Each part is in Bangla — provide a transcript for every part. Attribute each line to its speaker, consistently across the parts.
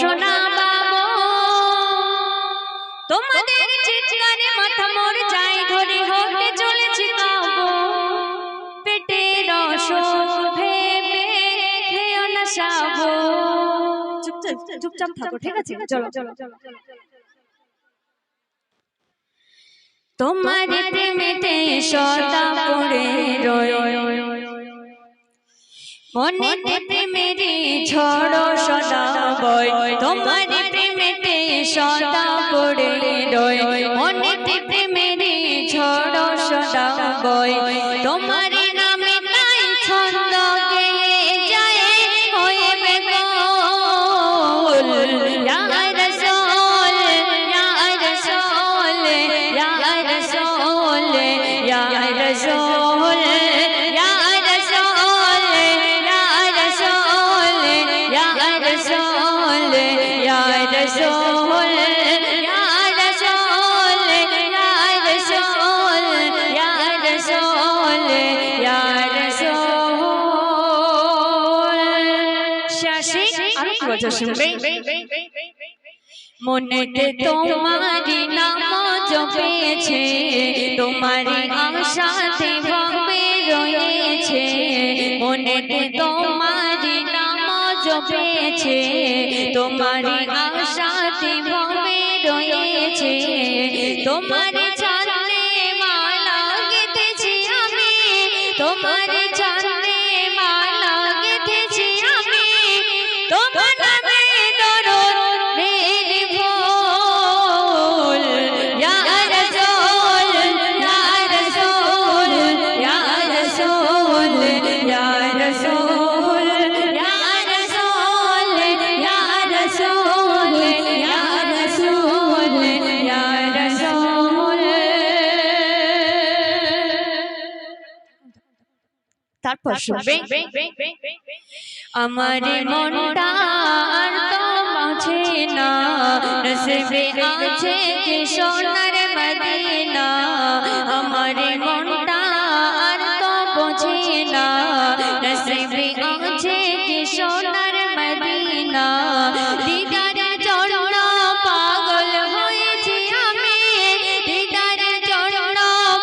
Speaker 1: সোনা বাবু তোমাদের চিৎকারে মাথা মোর যাই ধরে হতে চলেছে কাবু পেটের অসুখ ভেবে খেও না সাবু চুপচাপ থাকো ঠিক আছে চলো তোমার প্রেমেতে সদা পড়ে রয় মনেতে প্রেমের ঝড় সদা বয় তোমার প্রেমেতে সদা পড়ে রয় মনেতে প্রেমের ঝড় সদা বয় তোমার নামে তাই ছন্দ গেয়ে যায় হয়ে বেকুল ইয়া রাসূল ইয়া রাসূল ইয়া রাসূল ইয়া রাসূল মনেতে তোমারি নাম জপেছে তোমারি আশাতে ভাবে রয়েছে মনেতে তোমারি নাম জপেছে তোমারি আশাতে ভাবে রয়েছে তোমারি চাঁদে মালা গেঁথেছি আমি তোমারি চাঁদে মালা গেঁথেছি আমি তোমার তারপর শুনবে আমার মনটা আর তো মাঝে না নসিবে আছে কি সোনার মদিনা আমার মনটা আর তো বোঝে না নসিবে আছে কি সোনার মদিনা দিদারে জন্য পাগল হয়েছি আমি দিদারে জন্য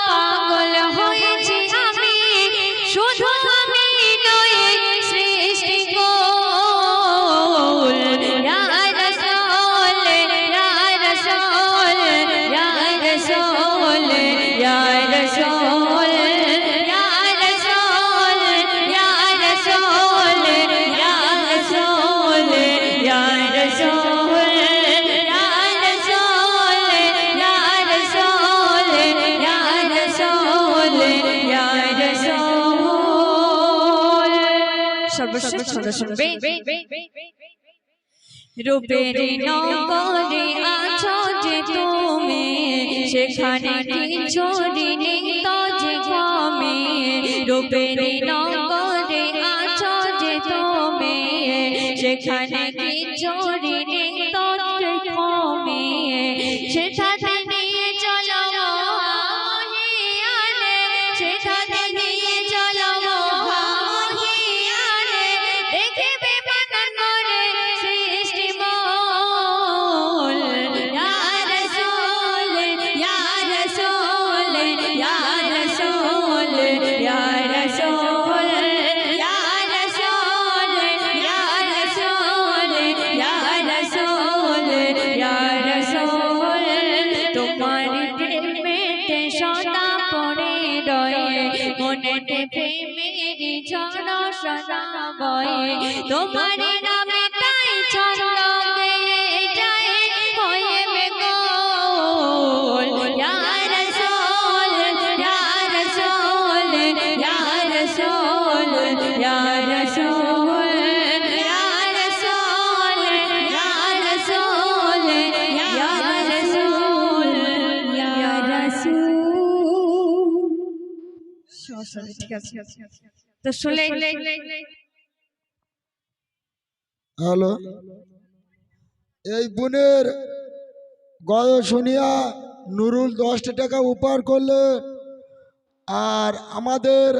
Speaker 1: পাগল হয়েছি আমি শুধু আমি নই সৃষ্টি কোল ইয়া রাসূল ইয়া রাসূল ইয়া রাসূল ইয়া রাসূল ইয়া রাসূল ইয়া রাসূল ইয়া রাসূল ইয়া রাসূল ইয়া রাসূল ইয়া রাসূল ইয়া রাসূল ইয়া রাসূল সর্বশেষ ছন্দ শুনবে রূপের নগরে আছো যে তুমি সেখানে কিছু নেই তো যে কমে রূপের নগরে আছো যে তুমি সেখানে কিছু নেই তো যে কমে সেখানে নিয়ে চলো মহিয়ানে সেখানে নিয়ে চলো মহিয়ানে দেখবে মনন করে সৃষ্টি বল ইয়া রাসূল ইয়া রাসূল ইয়া রাসূল ইয়া রাসূল ইয়া রাসূল ইয়া রাসূল ইয়া রাসূল ইয়া রাসূল তোমার প্রেমেতে সদা পড়ে রয়ে মনেতে প্রেমের ঝড় সদা বয়ে তোমার নামে তাই ছন্দ গেয়ে যায় হয়ে বেকুল ইয়া রাসূল ইয়া রাসূল ইয়া রাসূল ইয়া রাসূল ইয়া রাসূল ইয়া রাসূল ইয়া রাসূল ইয়া রাসূল ঠিক আছে তো শুনে
Speaker 2: হ্যালো এই বোনের গয় শুনিয়া নুরুল 10 টাকা উপহার করলেন আর আমাদের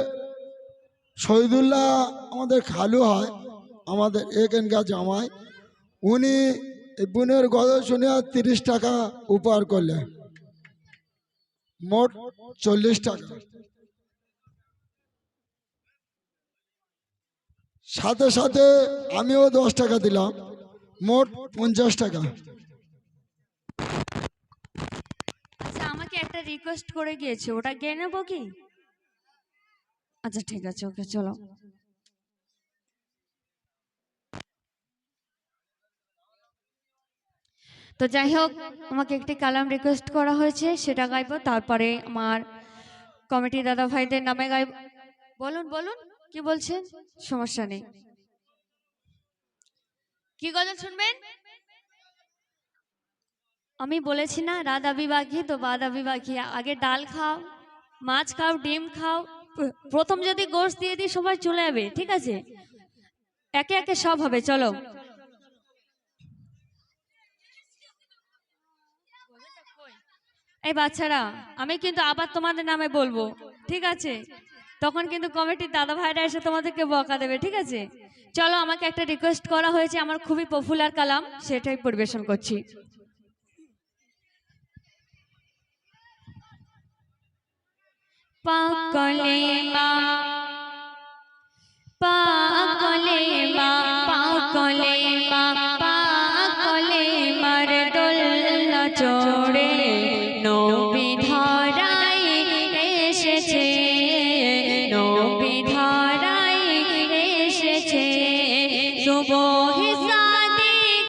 Speaker 2: শহীদুল্লাহ আমাদের খালু হয় আমাদের এখানকার জামাই উনি এই বোনের গজল শুনে 30 টাকা উপহার করলেন, মোট 40 টাকা। সাথে সাথে আমিও 10 টাকা দিলাম, মোট 50 টাকা।
Speaker 1: আচ্ছা আমাকে একটা রিকোয়েস্ট করে গিয়েছে, ওটা গিয়ে নেবো কি? আচ্ছা ঠিক আছে, ওকে চলো। তো যাই হোক, আমাকে একটি কালাম রিকোয়েস্ট করা হয়েছে, সেটা গাইবো। তারপরে আমার কমিটি দাদা ভাইদের নামে গাইব। বলুন বলুন, কি বলছেন? সমস্যা নেই। কি গজল শুনবেন? আমি বলেছি না রাত আবি বাকি তো বাদ আবি বাকি। আগে ডাল খাও, মাছ খাও, ডিম খাও। প্রথম যদি গোশ দিয়ে দিই সবাই চলে যাবে, ঠিক আছে? একে একে সব হবে, চলো। এই বাচ্চারা, আমি কিন্তু আবার তোমাদের নামে বলবো, ঠিক আছে? তখন কিন্তু কমিটির দাদা ভাইরা এসে তোমাদেরকে বকা দেবে, ঠিক আছে? চলো, আমাকে একটা রিকোয়েস্ট করা হয়েছে, আমার খুবই পপুলার কালাম, সেটাই পরিবেশন করছি। পাকলে মা